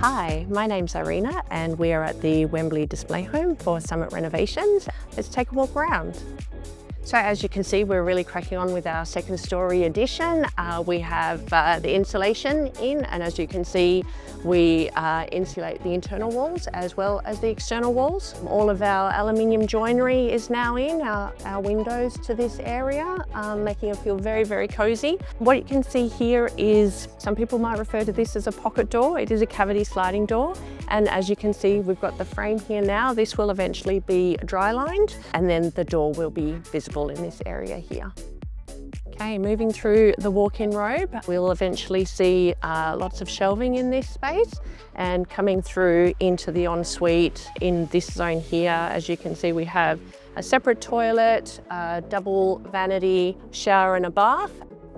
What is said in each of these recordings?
Hi, my name's Irina and we are at the Wembley display home for Summit Renovations. Let's take a walk around. So as you can see, we're really cracking on with our second story addition. We have the insulation in, and as you can see, we insulate the internal walls as well as the external walls. All of our aluminium joinery is now in, our windows to this area, making it feel very, very cozy. What you can see here is, some people might refer to this as a pocket door. It is a cavity sliding door. And as you can see, we've got the frame here now. This will eventually be dry lined, and then the door will be visible in this area here. Okay, moving through the walk-in robe, we'll eventually see lots of shelving in this space, and coming through into the ensuite in this zone here, as you can see, we have a separate toilet, a double vanity, shower and a bath.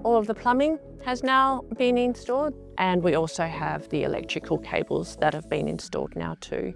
All of the plumbing has now been installed, and we also have the electrical cables that have been installed now too.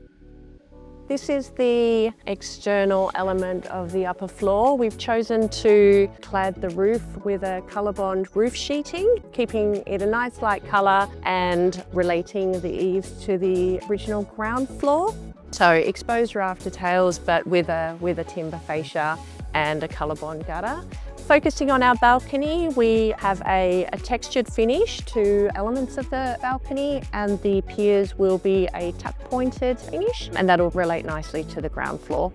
This is the external element of the upper floor. We've chosen to clad the roof with a Colorbond roof sheeting, keeping it a nice light colour and relating the eaves to the original ground floor. So exposed rafter tails, but with a timber fascia and a Colorbond gutter. Focusing on our balcony, we have a textured finish to elements of the balcony, and the piers will be a tuck pointed finish, and that'll relate nicely to the ground floor.